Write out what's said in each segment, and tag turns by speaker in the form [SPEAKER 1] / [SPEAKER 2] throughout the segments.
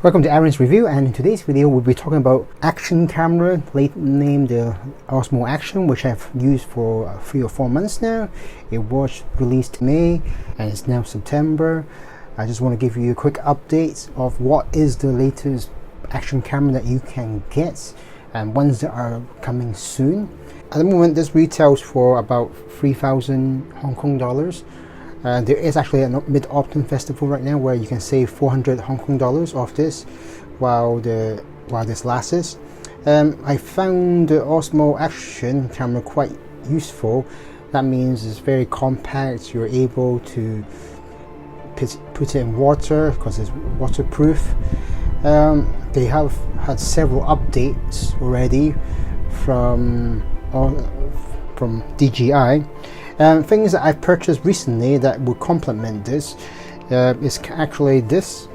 [SPEAKER 1] Welcome to Aaron's Review, and in today's video we'll be talking about action camera, late named the Osmo Action, which I've used for 3 or 4 months now. It was released in May and it's now September. I just want to give you a quick update of what is the latest action camera that you can get and ones that are coming soon. At the moment this retails for about 3,000 Hong Kong dollars. There is actually a Mid-Autumn Festival right now where you can save 400 Hong Kong dollars off this while this lasts. I found the Osmo Action camera quite useful. That means it's very compact. You're able to put it in water because it's waterproof. They have had several updates already from DJI. Things that I've purchased recently that will complement this is actually this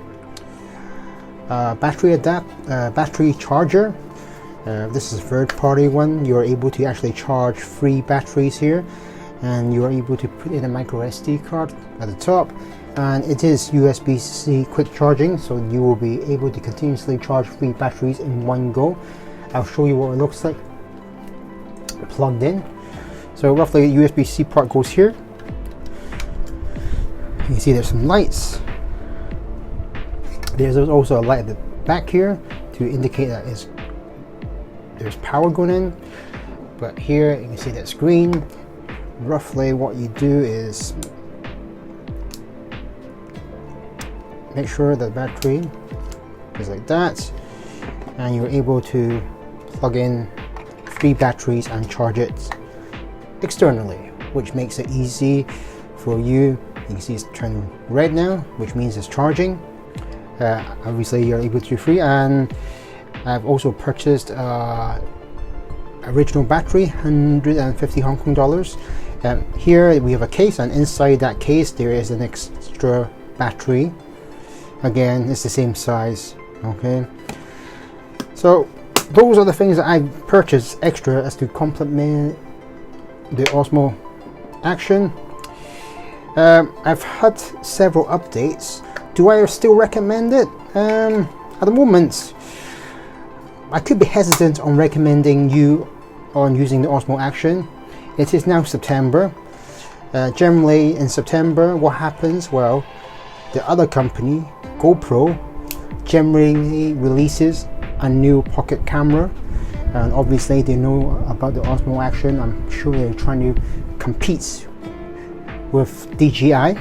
[SPEAKER 1] battery charger. This is a third-party one. You're able to actually charge 3 batteries here, and you're able to put in a micro SD card at the top, and it is USB-C quick charging, so you will be able to continuously charge 3 batteries in one go. I'll show you what it looks like plugged in. So roughly the USB-C part goes here. You can see there's some lights. There's also a light at the back here to indicate that there's power going in. But here you can see that screen. Roughly what you do is make sure the battery is like that, and you're able to plug in 3 batteries and charge it externally, which makes it easy for you. You can see it's turning red now, which means it's charging. Obviously you're able to do 3, and I've also purchased original battery, 150 Hong Kong dollars. Here we have a case, and inside that case there is an extra battery. Again, it's the same size. Okay, so those are the things that I've purchased extra as to complement the Osmo Action. I've had several updates. Do I still recommend it? At the moment I could be hesitant on recommending you on using the Osmo Action. It is now September. Generally in September what happens, well, the other company, GoPro, generally releases a new pocket camera, and obviously they know about the Osmo Action. I'm sure they're trying to compete with DJI.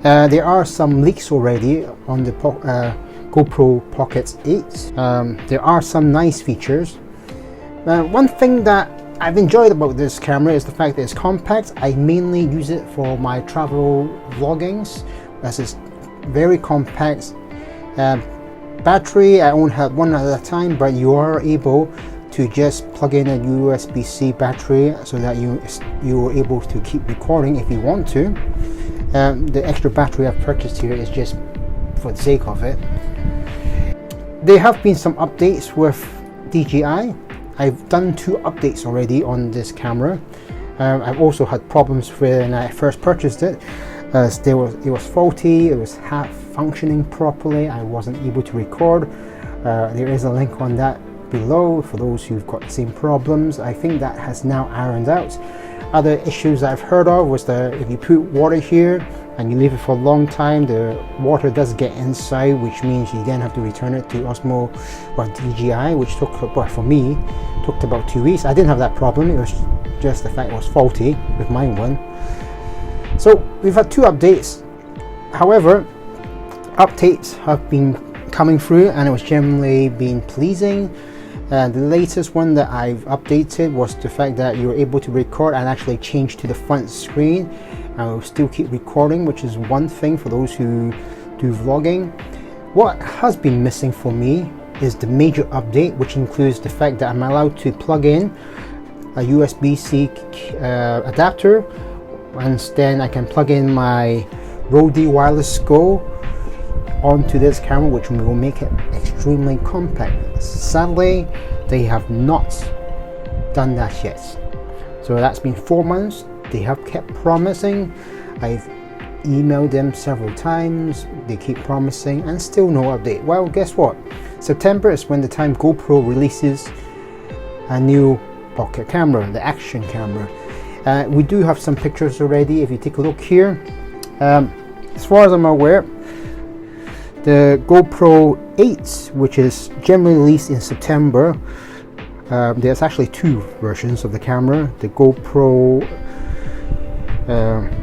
[SPEAKER 1] There are some leaks already on the GoPro Pocket 8. There are some nice features. One thing that I've enjoyed about this camera is the fact that it's compact. I mainly use it for my travel vloggings, as it's very compact. Battery, I only have one at a time, but you are able to just plug in a USB-C battery so that you are able to keep recording if you want to. The extra battery I've purchased here is just for the sake of it. There have been some updates with DJI. I've done 2 updates already on this camera. I've also had problems when I first purchased it. It was faulty, it was half functioning properly, I wasn't able to record. There is a link on that below for those who've got the same problems. I think that has now ironed out. Other issues I've heard of was that if you put water here and you leave it for a long time, the water does get inside, which means you then have to return it to Osmo or DJI, which took, well, for me, took about 2 weeks. I didn't have that problem, it was just the fact it was faulty with my one. So we've had 2 updates. However, updates have been coming through and it was generally been pleasing. The latest one that I've updated was the fact that you're able to record and actually change to the front screen and will still keep recording, which is one thing for those who do vlogging. What has been missing for me is the major update, which includes the fact that I'm allowed to plug in a USB-C adapter, and then I can plug in my Rode Wireless Go onto this camera, which will make it extremely compact. Sadly, they have not done that yet. So that's been 4 months. They have kept promising. I've emailed them several times, they keep promising, and still no update. Well, guess what? September is when the time GoPro releases a new pocket camera, the action camera. We do have some pictures already. If you take a look here, as far as I'm aware, the GoPro 8, which is generally released in September, there's actually two versions of the camera. The GoPro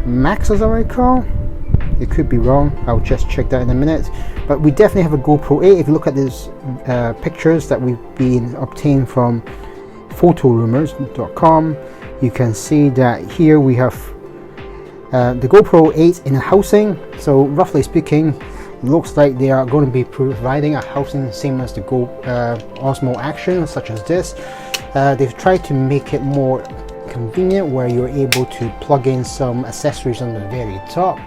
[SPEAKER 1] Max, as I recall. It could be wrong, I'll just check that in a minute. But we definitely have a GoPro 8. If you look at these pictures that we've been obtained from photorumors.com, you can see that here we have the GoPro 8 in a housing. So roughly speaking, looks like they are going to be providing a housing same as the Osmo Action, such as this. They've tried to make it more convenient, where you're able to plug in some accessories on the very top.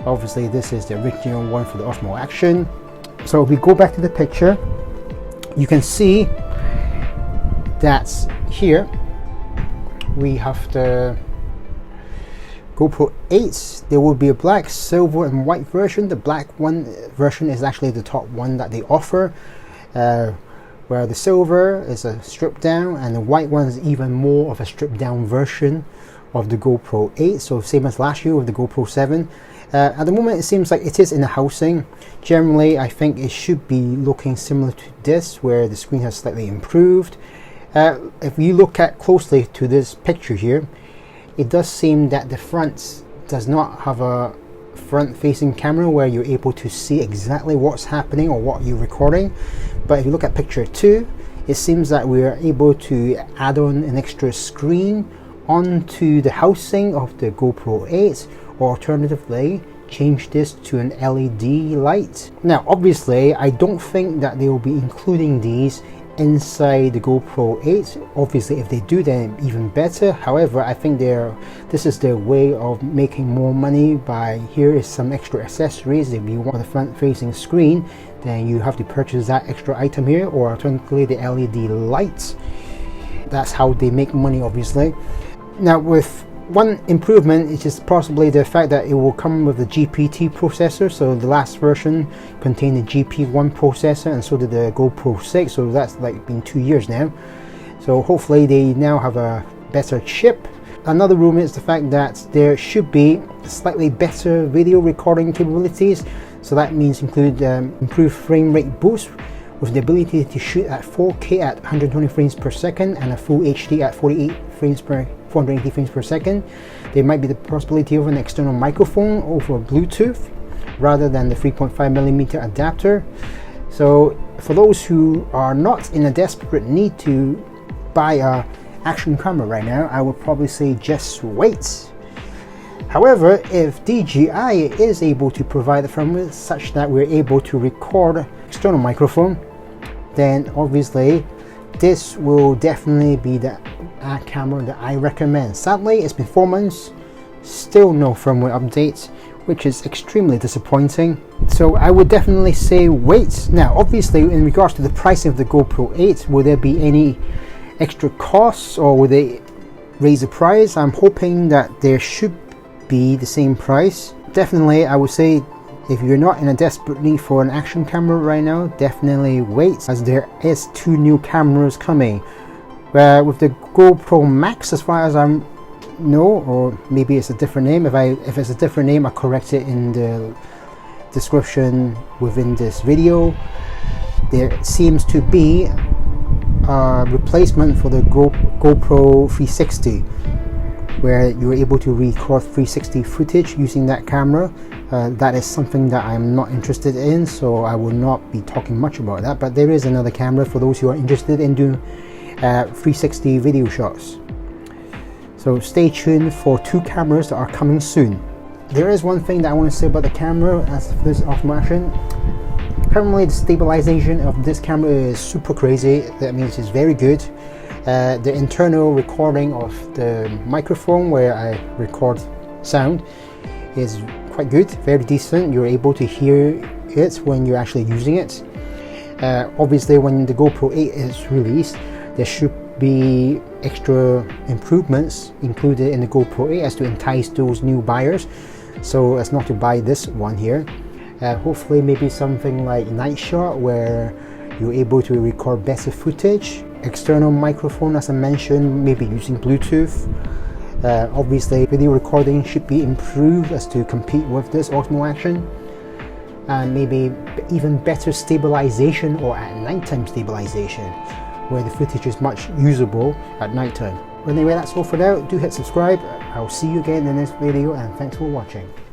[SPEAKER 1] Obviously this is the original one for the Osmo Action. So if we go back to the picture, you can see that here we have the GoPro 8. There will be a black, silver and white version. The black version is actually the top one that they offer, where the silver is a stripped down and the white one is even more of a stripped down version of the GoPro 8. So same as last year with the GoPro 7. At the moment it seems like it is in a housing. Generally I think it should be looking similar to this, where the screen has slightly improved. If you look at closely to this picture here, it does seem that the front does not have a front facing camera where you're able to see exactly what's happening or what you're recording. But if you look at picture 2, it seems that we are able to add on an extra screen onto the housing of the GoPro 8, or alternatively change this to an LED light. Now obviously I don't think that they will be including these inside the GoPro 8. Obviously if they do, then even better. However, I think this is their way of making more money by, here is some extra accessories. If you want the front facing screen, then you have to purchase that extra item here, or alternatively the LED lights. That's how they make money, obviously. Now with one improvement, is just possibly the fact that it will come with the GPT processor. So the last version contained the GP1 processor, and so did the GoPro 6. So that's like been 2 years now. So hopefully they now have a better chip. Another rumor is the fact that there should be slightly better video recording capabilities. So that means include improved frame rate boost with the ability to shoot at 4K at 120 frames per second and a full HD at 480 frames per second. There might be the possibility of an external microphone over Bluetooth rather than the 3.5mm adapter. So for those who are not in a desperate need to buy a action camera right now, I would probably say just wait. However, if DJI is able to provide the firmware such that we're able to record external microphone, then obviously this will definitely be the camera that I recommend. Sadly, it's been 4 months, still no firmware updates, which is extremely disappointing. So I would definitely say wait. Now obviously in regards to the pricing of the GoPro 8, will there be any extra costs, or will they raise the price? I'm hoping that there should be the same price. Definitely I would say, if you're not in a desperate need for an action camera right now, definitely wait, as there is 2 new cameras coming. With the GoPro Max, as far as I know, or maybe it's a different name. If it's a different name, I'll correct it in the description within this video. There seems to be a replacement for the GoPro 360, where you're able to record 360 footage using that camera. That is something that I'm not interested in, so I will not be talking much about that. But there is another camera for those who are interested in doing 360 video shots. So stay tuned for 2 cameras that are coming soon. There is one thing that I want to say about the camera as for this Osmo Action. Apparently the stabilization of this camera is super crazy. That means it's very good. The internal recording of the microphone where I record sound is quite good, very decent. You're able to hear it when you're actually using it. Obviously when the GoPro 8 is released, there should be extra improvements included in the GoPro 8 as to entice those new buyers. so as not to buy this one here. Hopefully maybe something like night shot where you're able to record better footage. External microphone, as I mentioned, maybe using Bluetooth. Obviously video recording should be improved as to compete with this Osmo Action, and maybe even better stabilization or at nighttime stabilization where the footage is much usable at nighttime. Anyway, that's all for now. Do hit subscribe. I'll see you again in the next video, and thanks for watching.